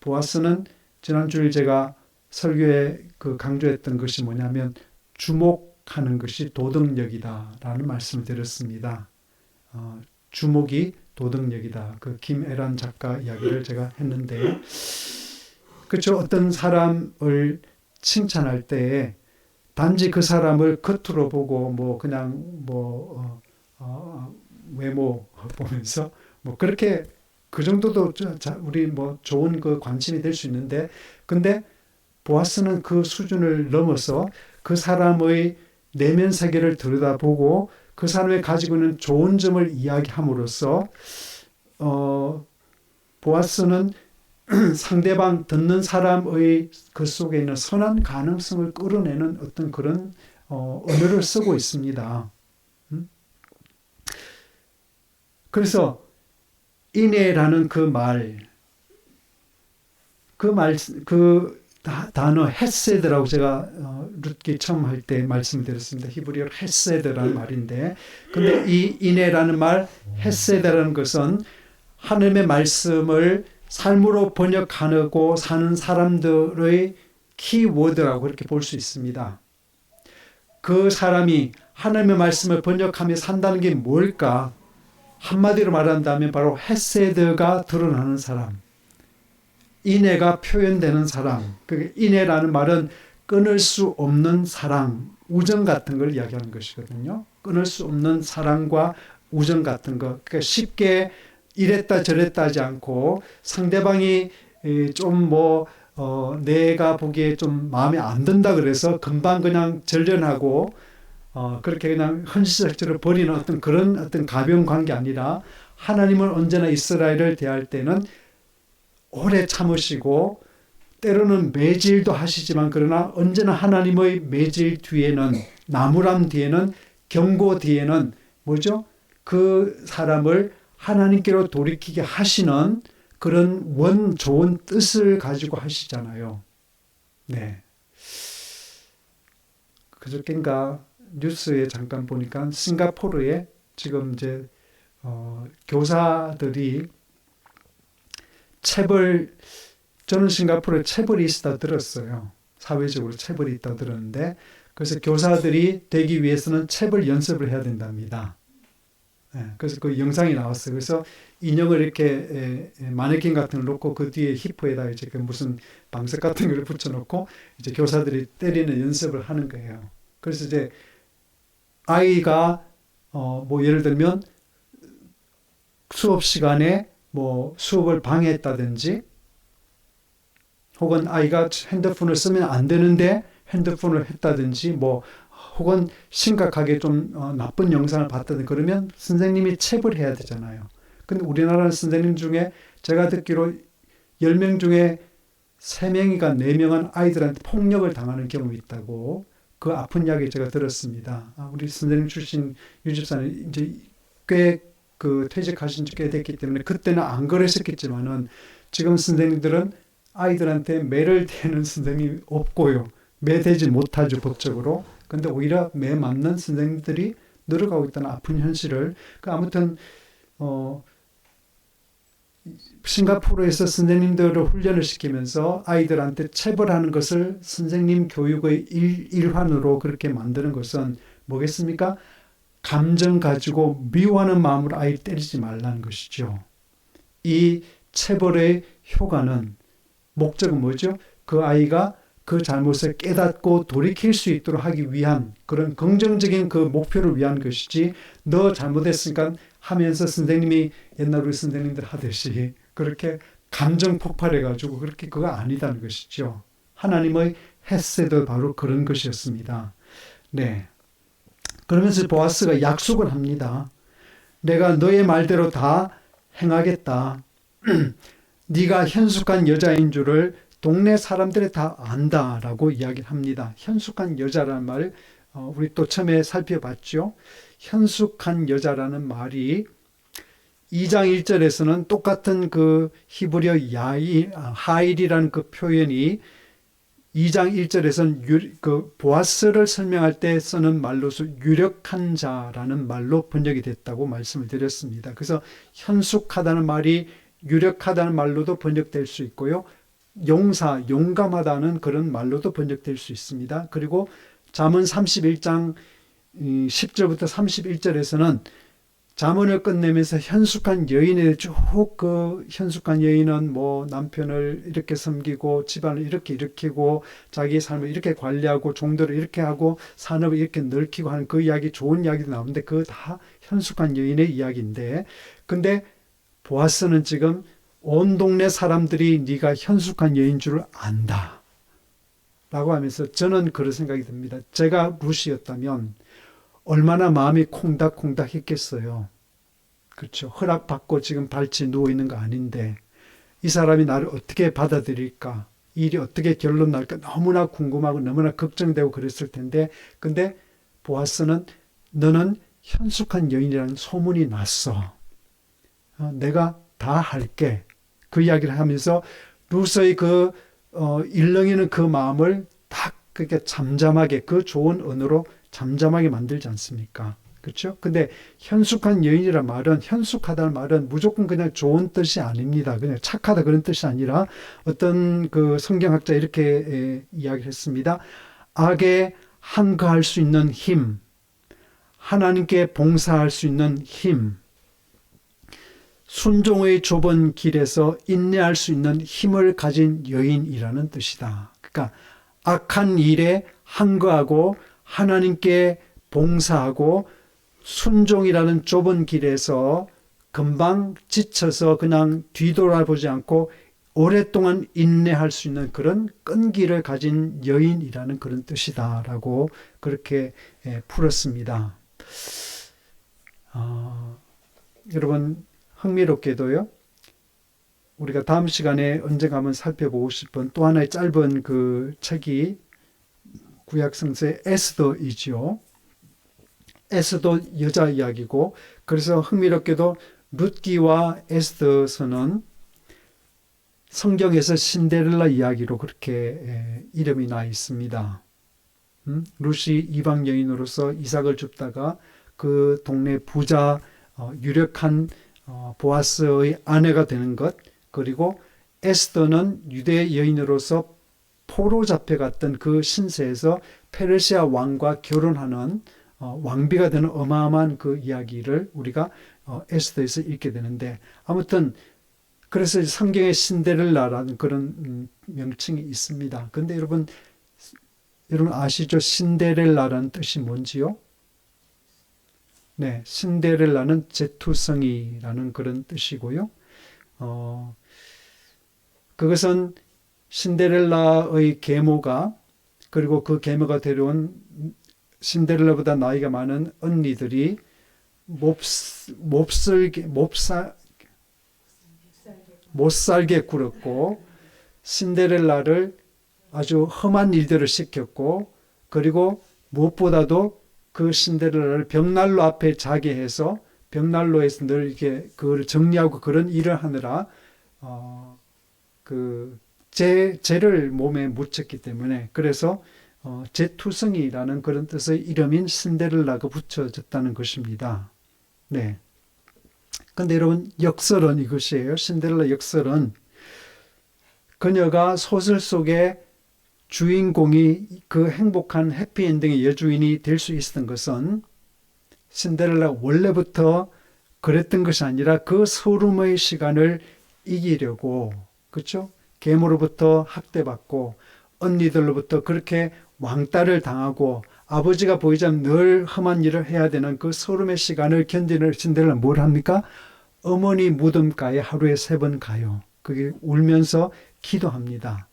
보아스는 지난주에 제가 설교에 강조했던 것이 뭐냐면 주목하는 것이 도덕력이다라는 말씀을 드렸습니다. 주목이 도덕력이다. 그 김애란 작가 이야기를 제가 했는데, 그렇죠. 어떤 사람을 칭찬할 때에 단지 그 사람을 겉으로 보고 외모 보면서 그렇게 그 정도도 우리 좋은 그 관심이 될 수 있는데, 근데 보아스는 그 수준을 넘어서 그 사람의 내면 세계를 들여다보고 그 사람이 가지고 있는 좋은 점을 이야기함으로써 보아스는 상대방 듣는 사람의 그 속에 있는 선한 가능성을 끌어내는 어떤 그런 언어를 쓰고 있습니다. 그래서 인애라는 그 단어 헤세드라고 제가 룻기 처음 할 때 말씀드렸습니다. 히브리어로 헤세드라는 말인데, 근데 이 인애라는 말, 헤세드라는 것은 하나님의 말씀을 삶으로 번역하고 사는 사람들의 키워드라고 그렇게 볼 수 있습니다. 그 사람이 하나님의 말씀을 번역하며 산다는 게 뭘까? 한마디로 말한다면 바로 헤세드가 드러나는 사람, 인애가 표현되는 사람. 그 인애라는 말은 끊을 수 없는 사랑, 우정 같은 걸 이야기하는 것이거든요. 끊을 수 없는 사랑과 우정 같은 것. 그러니까 쉽게 이랬다 저랬다 하지 않고 상대방이 좀 내가 보기에 좀 마음에 안 든다 그래서 금방 그냥 절연하고 그렇게 그냥 헌시적으로 버리는 그런 가벼운 관계 아니라, 하나님은 언제나 이스라엘을 대할 때는 오래 참으시고 때로는 매질도 하시지만 그러나 언제나 하나님의 매질 뒤에는, 나무람 뒤에는, 경고 뒤에는 뭐죠? 그 사람을 하나님께로 돌이키게 하시는 그런 좋은 뜻을 가지고 하시잖아요. 네. 그저께인가 뉴스에 잠깐 보니까 싱가포르에 지금 이제 교사들이 저는 싱가포르에 체벌이 있다 들었어요. 사회적으로 체벌이 있다 들었는데, 그래서 교사들이 되기 위해서는 체벌 연습을 해야 된답니다. 그래서 그 영상이 나왔어요. 그래서 인형을 이렇게 마네킹 같은 걸 놓고 그 뒤에 히프에다 이제 그 무슨 방석 같은 걸 붙여놓고 이제 교사들이 때리는 연습을 하는 거예요. 그래서 이제 아이가 뭐 예를 들면 수업 시간에 뭐 수업을 방해했다든지, 혹은 아이가 핸드폰을 쓰면 안 되는데 핸드폰을 했다든지, 뭐 혹은 심각하게 좀 나쁜 영상을 봤다든지, 그러면 선생님이 체벌해야 되잖아요. 근데 우리나라 선생님 중에 제가 듣기로 10명 중에 3명이가 4명은 아이들한테 폭력을 당하는 경험이 있다고, 그 아픈 이야기 제가 들었습니다. 우리 선생님 출신 유 집사님 이제 꽤 퇴직하신 지 꽤 됐기 때문에 그때는 안 그랬었겠지만은, 지금 선생님들은 아이들한테 매를 대는 선생님이 없고요. 매대지 못하죠, 법적으로. 근데 오히려 매 맞는 선생님들이 늘어가고 있다는 아픈 현실을, 아무튼 싱가포르에서 선생님들을 훈련을 시키면서 아이들한테 체벌하는 것을 선생님 교육의 일환으로 그렇게 만드는 것은 뭐겠습니까? 감정 가지고 미워하는 마음으로 아이를 때리지 말라는 것이죠. 이 체벌의 효과는, 목적은 뭐죠? 그 아이가 그 잘못을 깨닫고 돌이킬 수 있도록 하기 위한 그런 긍정적인 그 목표를 위한 것이지, 너 잘못했으니까 하면서 선생님이 옛날 우리 선생님들 하듯이 그렇게 감정 폭발해가지고 그렇게 그거 아니다는 것이죠. 하나님의 헤세드 바로 그런 것이었습니다. 네. 그러면서 보아스가 약속을 합니다. 내가 너의 말대로 다 행하겠다. 네가 현숙한 여자인 줄을 동네 사람들이 다 안다라고 이야기를 합니다. 현숙한 여자라는 말, 우리 또 처음에 살펴봤죠. 현숙한 여자라는 말이 2장 1절에서는 똑같은 그 히브리어 하일이라는 그 표현이 2장 1절에서는 그 보아스를 설명할 때 쓰는 말로서 유력한 자라는 말로 번역이 됐다고 말씀을 드렸습니다. 그래서 현숙하다는 말이 유력하다는 말로도 번역될 수 있고요. 용감하다는 그런 말로도 번역될 수 있습니다. 그리고 잠언 31장 10절부터 31절에서는 잠언을 끝내면서 현숙한 여인에 쭉 현숙한 여인은 뭐 남편을 이렇게 섬기고 집안을 이렇게 일으키고 자기 삶을 이렇게 관리하고 종들을 이렇게 하고 산업을 이렇게 넓히고 하는 그 이야기, 좋은 이야기도 나오는데 그거 다 현숙한 여인의 이야기인데, 근데 보아스는 지금 온 동네 사람들이 네가 현숙한 여인 줄 안다 라고 하면서, 저는 그런 생각이 듭니다. 제가 루시였다면 얼마나 마음이 콩닥콩닥 했겠어요. 그렇죠. 허락받고 지금 발치 누워있는 거 아닌데 이 사람이 나를 어떻게 받아들일까, 일이 어떻게 결론 날까 너무나 궁금하고 너무나 걱정되고 그랬을 텐데, 근데 보아스는 너는 현숙한 여인이라는 소문이 났어. 내가 다 할게. 그 이야기를 하면서 루스의 그 일렁이는 그 마음을 딱 그렇게 잠잠하게, 그 좋은 언어로 잠잠하게 만들지 않습니까? 그렇죠? 근데 현숙한 여인이란 말은, 현숙하다는 말은 무조건 그냥 좋은 뜻이 아닙니다. 그냥 착하다 그런 뜻이 아니라, 어떤 그 성경학자 이렇게 이야기를 했습니다. 악에 항거할 수 있는 힘, 하나님께 봉사할 수 있는 힘, 순종의 좁은 길에서 인내할 수 있는 힘을 가진 여인이라는 뜻이다. 그러니까 악한 일에 항거하고 하나님께 봉사하고 순종이라는 좁은 길에서 금방 지쳐서 그냥 뒤돌아보지 않고 오랫동안 인내할 수 있는 그런 끈기를 가진 여인이라는 그런 뜻이다라고 그렇게 풀었습니다. 여러분, 흥미롭게도요, 우리가 다음 시간에 언젠가 한번 살펴보고 싶은 또 하나의 짧은 그 책이 구약 성서의 에스더이지요. 에스더 여자 이야기고, 그래서 흥미롭게도 룻기와 에스더서는 성경에서 신데렐라 이야기로 그렇게 이름이 나 있습니다. 룻이 이방 여인으로서 이삭을 줍다가 그 동네 부자 유력한 보아스의 아내가 되는 것, 그리고 에스더는 유대 여인으로서 포로 잡혀갔던 그 신세에서 페르시아 왕과 결혼하는 왕비가 되는 어마어마한 그 이야기를 우리가 에스더에서 읽게 되는데, 아무튼 그래서 성경에 신데렐라라는 그런 명칭이 있습니다. 근데 여러분 아시죠? 신데렐라라는 뜻이 뭔지요? 네, 신데렐라는 제투성이라는 그런 뜻이고요. 그것은 신데렐라의 계모가, 그리고 그 계모가 데려온 신데렐라보다 나이가 많은 언니들이 못 살게 굴었고, 신데렐라를 아주 험한 일들을 시켰고, 그리고 무엇보다도 그 신데렐라를 벽난로 앞에 자게 해서 벽난로에서 늘 이렇게 그걸 정리하고 그런 일을 하느라 그 죄를 몸에 묻혔기 때문에, 그래서 제투성이라는 그런 뜻의 이름인 신데렐라가 붙여졌다는 것입니다. 네. 근데 여러분, 역설은 이것이에요. 신데렐라 역설은 그녀가 소설 속에 주인공이 그 행복한 해피엔딩의 여주인이 될 수 있었던 것은 신데렐라가 원래부터 그랬던 것이 아니라 그 서름의 시간을 이기려고, 그렇죠? 계모로부터 학대받고 언니들로부터 그렇게 왕따를 당하고 아버지가 보이자면 늘 험한 일을 해야 되는 그 서름의 시간을 견디는 신데렐라는 뭘 합니까? 어머니 무덤가에 하루에 3번 가요. 그게 울면서 기도합니다.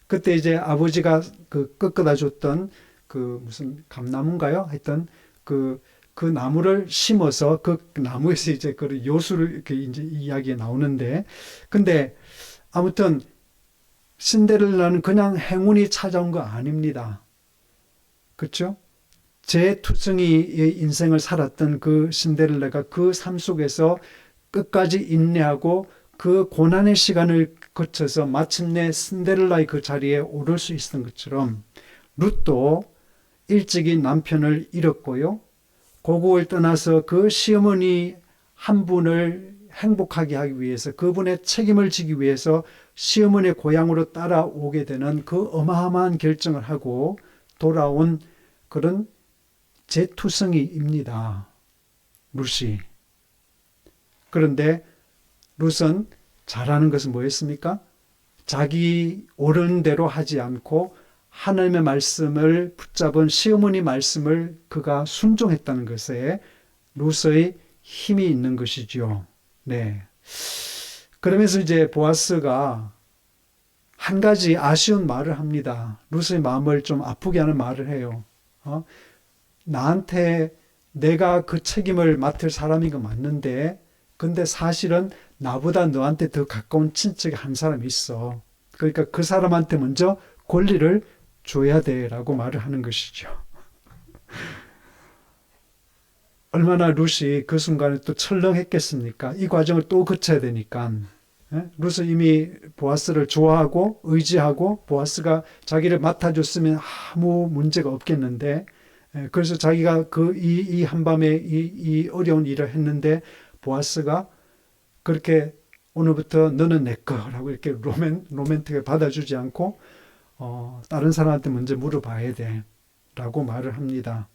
그때 이제 아버지가 그 꺾어다 줬던 그 무슨 감나무인가요? 하여튼 그 나무를 심어서 그 나무에서 이제 그 요술을 이렇게 이제 이야기에 나오는데, 근데 아무튼 신데렐라는 그냥 행운이 찾아온 거 아닙니다. 그렇죠? 제투성이의 인생을 살았던 그 신데렐라가 그 삶 속에서 끝까지 인내하고 그 고난의 시간을 거쳐서 마침내 신데렐라의 그 자리에 오를 수 있었던 것처럼, 룻도 일찍이 남편을 잃었고요, 고국을 떠나서 그 시어머니 한 분을 행복하게 하기 위해서, 그분의 책임을 지기 위해서 시어머니의 고향으로 따라오게 되는 그 어마어마한 결정을 하고 돌아온 그런 제투성이입니다, 룻이. 그런데 룻은 잘하는 것은 뭐였습니까? 자기 옳은 대로 하지 않고 하나님의 말씀을 붙잡은 시어머니 말씀을 그가 순종했다는 것에 룻의 힘이 있는 것이죠. 네. 그러면서 이제 보아스가 한 가지 아쉬운 말을 합니다. 룻의 마음을 좀 아프게 하는 말을 해요. 나한테 내가 그 책임을 맡을 사람인 거 맞는데, 근데 사실은 나보다 너한테 더 가까운 친척이 한 사람이 있어. 그러니까 그 사람한테 먼저 권리를 줘야 돼라고 말을 하는 것이죠. 얼마나 룻이 그 순간에 또 철렁했겠습니까? 이 과정을 또 거쳐야 되니까. 룻은 이미 보아스를 좋아하고 의지하고 보아스가 자기를 맡아줬으면 아무 문제가 없겠는데, 그래서 자기가 이 한밤에 이 어려운 일을 했는데 보아스가 그렇게 오늘부터 너는 내 거라고 이렇게 로맨틱하게 받아주지 않고 다른 사람한테 먼저 물어봐야 돼 라고 말을 합니다.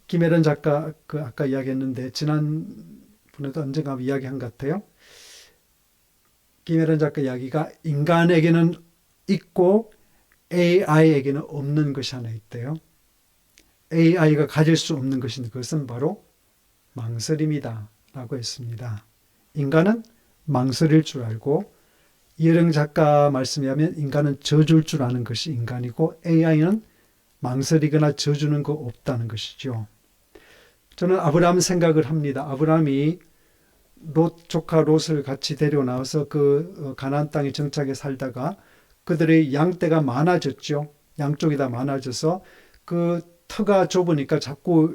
김혜란 작가 아까 이야기했는데 지난번에도 언젠가 이야기한 것 같아요. 김혜란 작가 이야기가 인간에게는 있고 AI에게는 없는 것이 하나 있대요. AI가 가질 수 없는 것인 그것은 바로 망설임이다 라고 했습니다. 인간은 망설일 줄 알고, 이혜령 작가 말씀에 하면 인간은 져줄 줄 아는 것이 인간이고 AI는 망설이거나 져주는 거 없다는 것이죠. 저는 아브라함 생각을 합니다. 아브라함이 롯 조카 롯을 같이 데려나와서 그 가나안 땅에 정착해 살다가 그들의 양떼가 많아졌죠. 양쪽이 다 많아져서 그 터가 좁으니까 자꾸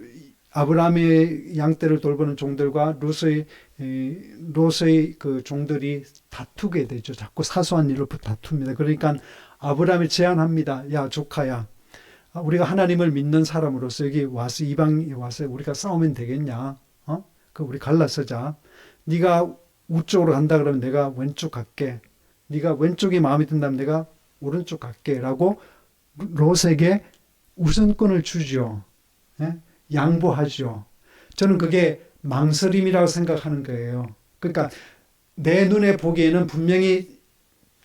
아브라함의 양떼를 돌보는 종들과 롯의 그 종들이 다투게 되죠. 자꾸 사소한 일로 다툽니다. 그러니까 아브라함이 제안합니다. 야, 조카야. 우리가 하나님을 믿는 사람으로서 여기 와서 이방에 와서 우리가 싸우면 되겠냐? 그 우리 갈라서자. 네가 우쪽으로 간다 그러면 내가 왼쪽 갈게. 네가 왼쪽이 마음에 든다면 내가 오른쪽 갈게라고 롯에게 우선권을 주죠. 예? 양보하죠. 저는 그게 망설임이라고 생각하는 거예요. 그러니까 내 눈에 보기에는 분명히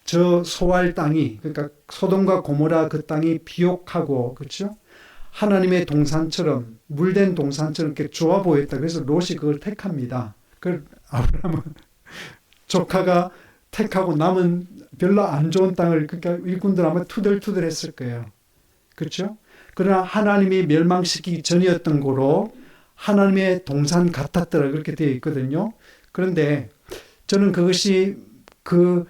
저 소알 땅이, 그러니까 소돔과 고모라 그 땅이 비옥하고, 그렇죠? 하나님의 동산처럼, 물된 동산처럼 이렇게 좋아 보였다. 그래서 롯이 그걸 택합니다. 그 아브라함은 조카가 택하고 남은 별로 안 좋은 땅을, 그러니까 일꾼들 아마 투덜투덜 했을 거예요. 그렇죠? 그러나 하나님이 멸망시키기 전이었던 거로 하나님의 동산 같았더라, 그렇게 되어 있거든요. 그런데 저는 그것이 그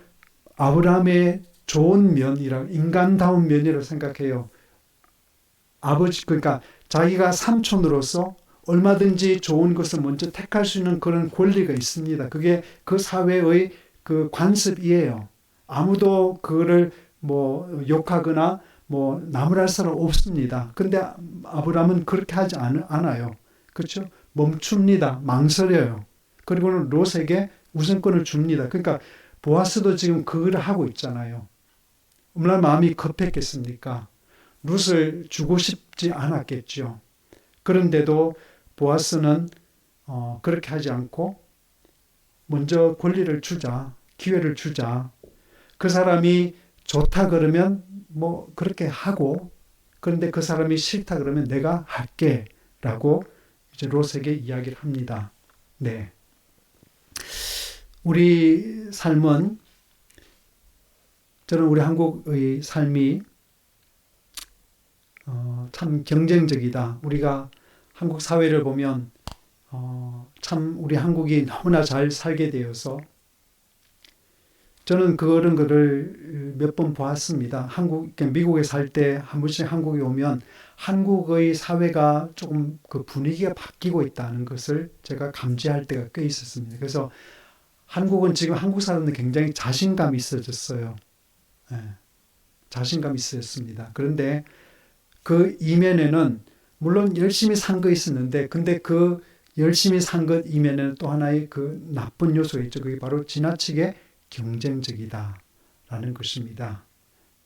아브라함의 좋은 면이라, 인간다운 면이라고 생각해요. 아버지, 그러니까 자기가 삼촌으로서 얼마든지 좋은 것을 먼저 택할 수 있는 그런 권리가 있습니다. 그게 그 사회의 그 관습이에요. 아무도 그거를 뭐 욕하거나 뭐 나무랄 사람 없습니다. 근데 아브라함은 그렇게 하지 않아요. 그렇죠? 멈춥니다. 망설여요. 그리고는 롯에게 우선권을 줍니다. 그러니까 보아스도 지금 그걸 하고 있잖아요. 얼마나 마음이 급했겠습니까? 룻을 주고 싶지 않았겠죠. 그런데도 보아스는 그렇게 하지 않고 먼저 권리를 주자, 기회를 주자. 그 사람이 좋다 그러면 뭐 그렇게 하고, 그런데 그 사람이 싫다 그러면 내가 할게 라고 이제 롯에게 이야기를 합니다. 네. 우리 삶은, 저는 우리 한국의 삶이 참 경쟁적이다. 우리가 한국 사회를 보면 참 우리 한국이 너무나 잘 살게 되어서 저는 그런 거를 몇 번 보았습니다. 미국에 살 때 한 번씩 한국에 오면 한국의 사회가 조금 그 분위기가 바뀌고 있다는 것을 제가 감지할 때가 꽤 있었습니다. 그래서 한국은 지금 한국 사람들 굉장히 자신감이 있어졌어요. 네, 자신감이 있었습니다. 그런데 그 이면에는 물론 열심히 산 거 있었는데, 근데 그 열심히 산 것 이면에는 또 하나의 그 나쁜 요소가 있죠. 그게 바로 지나치게 경쟁적이다라는 것입니다.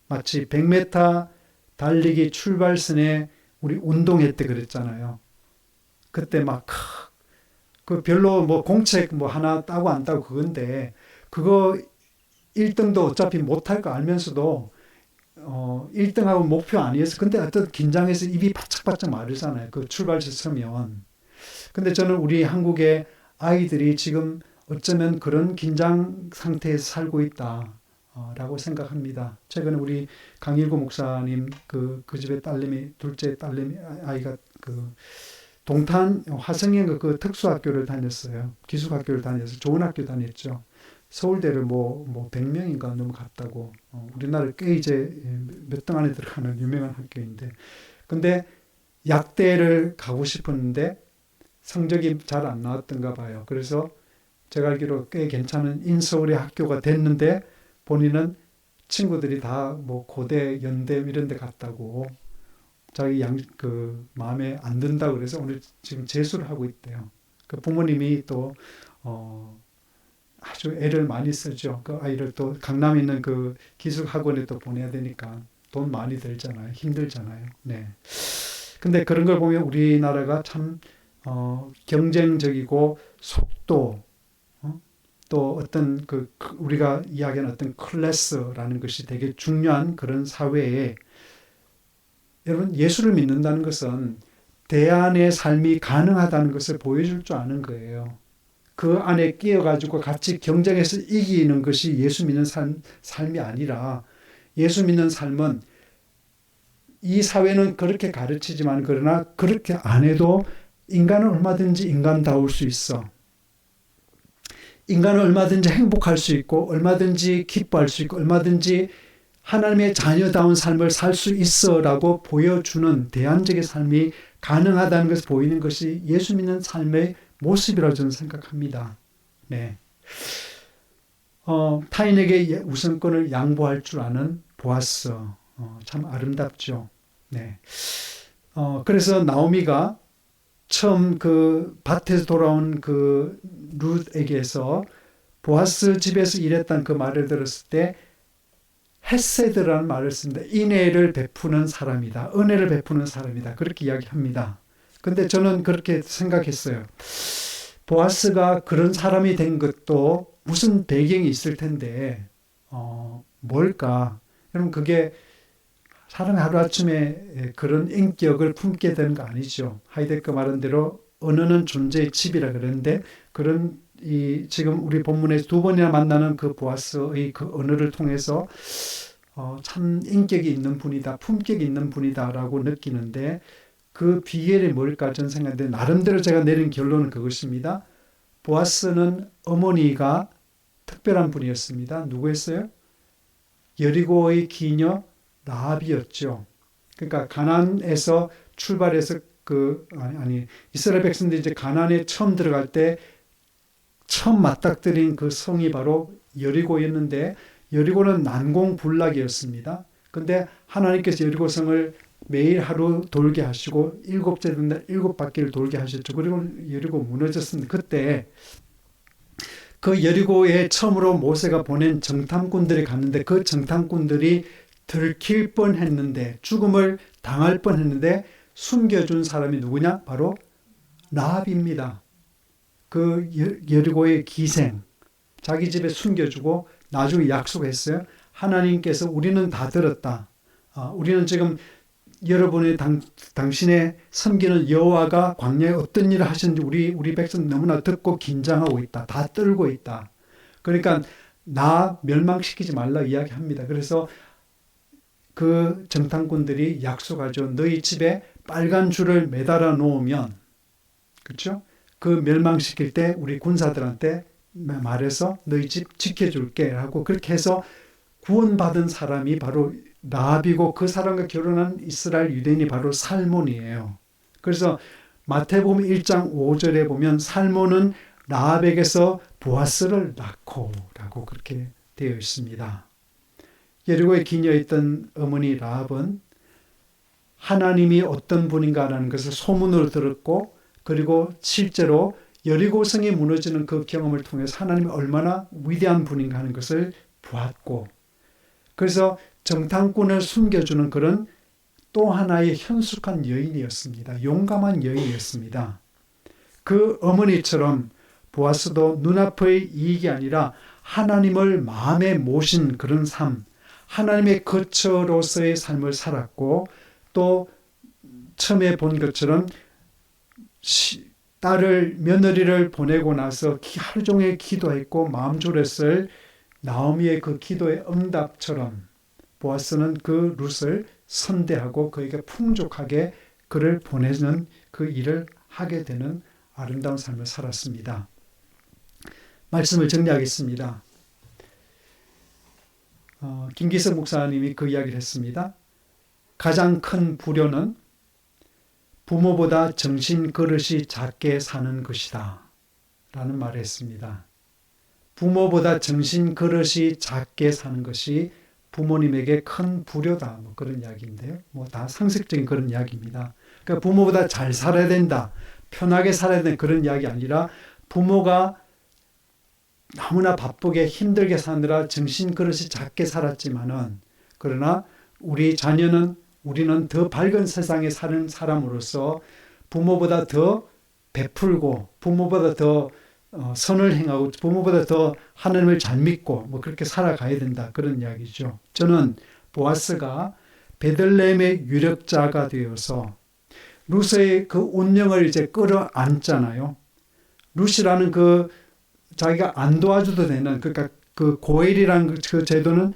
마치 100m 달리기 출발선에 우리 운동회 때 그랬잖아요. 그때 막 그 별로 뭐 공책 뭐 하나 따고 안 따고 그건데, 그거 1등도 어차피 못할 거 알면서도 1등하고 목표 아니었어. 근데 어떤 긴장해서 입이 바짝바짝 마르잖아요. 그 출발선 서면. 근데 저는 우리 한국의 아이들이 지금 어쩌면 그런 긴장 상태에서 살고 있다 라고 생각합니다. 최근에 우리 강일구 목사님 그 집의 딸내미, 둘째 딸내미 아이가 그 동탄 화성에 그 특수학교를 다녔어요. 기숙학교를 다녀서 좋은 학교 다녔죠. 서울대를 뭐 100명인가 넘어 갔다고. 우리나라 꽤 이제 몇 등 안에 들어가는 유명한 학교인데, 근데 약대를 가고 싶었는데 성적이 잘 안 나왔던가 봐요. 그래서 제가 알기로 꽤 괜찮은 인서울의 학교가 됐는데 본인은 친구들이 다 뭐 고대, 연대 이런 데 갔다고, 자기 그 마음에 안 든다고 그래서 오늘 지금 재수를 하고 있대요. 그 부모님이 또 아주 애를 많이 쓰죠. 그 아이를 또 강남에 있는 그 기숙학원에 또 보내야 되니까 돈 많이 들잖아요. 힘들잖아요. 네. 근데 그런 걸 보면 우리나라가 참 경쟁적이고 속도, 또 어떤 우리가 이야기하는 어떤 클래스라는 것이 되게 중요한 그런 사회에, 여러분 예수를 믿는다는 것은 대안의 삶이 가능하다는 것을 보여줄 줄 아는 거예요. 그 안에 끼어가지고 같이 경쟁해서 이기는 것이 예수 믿는 삶이 아니라, 예수 믿는 삶은 이 사회는 그렇게 가르치지만 그러나 그렇게 안 해도 인간은 얼마든지 인간다울 수 있어. 인간은 얼마든지 행복할 수 있고 얼마든지 기뻐할 수 있고 얼마든지 하나님의 자녀다운 삶을 살 수 있어 라고 보여주는 대안적인 삶이 가능하다는 것을 보이는 것이 예수 믿는 삶의 모습이라고 저는 생각합니다. 네. 타인에게 우선권을 양보할 줄 아는 보아스. 참 아름답죠. 네. 그래서 나오미가 처음 그 밭에서 돌아온 그 룻에게서 보아스 집에서 일했다는 그 말을 들었을 때 헤세드라는 말을 씁니다. 인애를 베푸는 사람이다. 은혜를 베푸는 사람이다. 그렇게 이야기합니다. 근데 저는 그렇게 생각했어요. 보아스가 그런 사람이 된 것도 무슨 배경이 있을 텐데 뭘까? 여러분 그게 사람이 하루아침에 그런 인격을 품게 되는 거 아니죠. 하이데거 말한 대로 언어는 존재의 칩이라 그러는데 그런 지금 우리 본문에서 두 번이나 만나는 그 보아스의 그 언어를 통해서 참 인격이 있는 분이다, 품격이 있는 분이다라고 느끼는데 그 비결이 뭘까 저는 생각하는데 나름대로 제가 내린 결론은 그것입니다. 보아스는 어머니가 특별한 분이었습니다. 누구였어요? 여리고의 기녀 라합이었죠. 그러니까 가나안에서 출발해서 이스라엘 백성들이 이제 가나안에 처음 들어갈 때 처음 맞닥뜨린 그 성이 바로 여리고였는데 여리고는 난공불락이었습니다. 근데 하나님께서 여리고 성을 매일 하루 돌게 하시고 일곱째 날 7바퀴를 돌게 하셨죠. 그리고 여리고 무너졌습니다. 그때 그 여리고에 처음으로 모세가 보낸 정탐꾼들이 갔는데 그 정탐꾼들이 들킬 뻔했는데 죽음을 당할 뻔했는데 숨겨준 사람이 누구냐? 바로 라합입니다. 그 여리고의 기생 자기 집에 숨겨주고 나중에 약속했어요. 하나님께서 우리는 다 들었다. 우리는 지금 여러분의 당신의 섬기는 여호와가 광야에 어떤 일을 하시는지 우리 백성 너무나 듣고 긴장하고 있다. 다 떨고 있다. 그러니까 나 멸망시키지 말라 이야기합니다. 그래서 그 정탐꾼들이 약속하죠. 너희 집에 빨간 줄을 매달아 놓으면 그렇죠? 그 멸망시킬 때 우리 군사들한테 말해서 너희 집 지켜줄게 하고 그렇게 해서 구원받은 사람이 바로 라합이고 그 사람과 결혼한 이스라엘 유대인이 바로 살몬이에요. 그래서 마태복음 1장 5절에 보면 살몬은 라합에게서 보아스를 낳고 라고 그렇게 되어 있습니다. 여리고에 기녀였던 어머니 라합은 하나님이 어떤 분인가라는 것을 소문으로 들었고 그리고 실제로 여리고성이 무너지는 그 경험을 통해서 하나님이 얼마나 위대한 분인가 하는 것을 보았고 그래서 정탐꾼을 숨겨주는 그런 또 하나의 현숙한 여인이었습니다. 용감한 여인이었습니다. 그 어머니처럼 보아스도 눈앞의 이익이 아니라 하나님을 마음에 모신 그런 삶, 하나님의 거처로서의 삶을 살았고 또 처음에 본 것처럼 며느리를 보내고 나서 하루 종일 기도했고 마음 졸였을 나오미의 그 기도의 응답처럼 보아스는 그 룻을 선대하고 그에게 풍족하게 그를 보내는 그 일을 하게 되는 아름다운 삶을 살았습니다. 말씀을 정리하겠습니다. 김기석 목사님이 그 이야기를 했습니다. 가장 큰 불효는 부모보다 정신 그릇이 작게 사는 것이다 라는 말을 했습니다. 부모보다 정신 그릇이 작게 사는 것이 부모님에게 큰 불효다 그런 이야기인데요. 다 상식적인 그런 이야기입니다. 그러니까 부모보다 잘 살아야 된다, 편하게 살아야 된다 그런 이야기 아니라 부모가 너무나 바쁘게 힘들게 사느라 정신 그릇이 작게 살았지만은 그러나 우리는 더 밝은 세상에 사는 사람으로서 부모보다 더 베풀고 부모보다 더 선을 행하고 부모보다 더 하나님을 잘 믿고 그렇게 살아가야 된다 그런 이야기죠. 저는 보아스가 베들레헴의 유력자가 되어서 룻의 그 운명을 이제 끌어안잖아요. 룻이라는 그 자기가 안 도와줘도 되는 그러니까 그 고엘이라는 그 제도는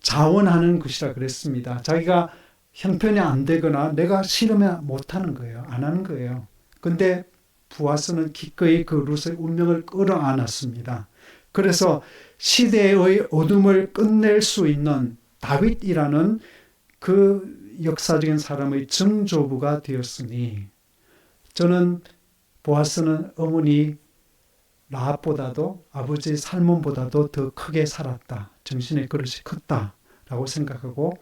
자원하는 것이라 그랬습니다. 자기가 형편이 안 되거나 내가 싫으면 못하는 거예요. 안 하는 거예요. 근데 보아스는 기꺼이 그 룻의 운명을 끌어안았습니다. 그래서 시대의 어둠을 끝낼 수 있는 다윗이라는 그 역사적인 사람의 정조부가 되었으니 저는 보아스는 어머니 라합보다도 아버지 살몬보다도 더 크게 살았다. 정신의 그릇이 컸다라고 생각하고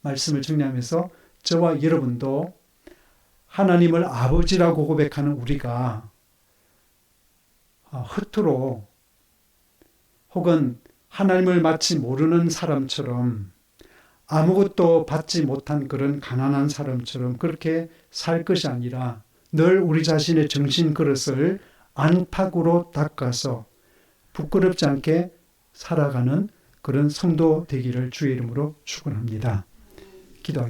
말씀을 정리하면서 저와 여러분도 하나님을 아버지라고 고백하는 우리가 허투루 혹은 하나님을 마치 모르는 사람처럼 아무것도 받지 못한 그런 가난한 사람처럼 그렇게 살 것이 아니라 늘 우리 자신의 정신 그릇을 안팎으로 닦아서 부끄럽지 않게 살아가는 그런 성도 되기를 주의 이름으로 축원합니다. 기도하겠습니다.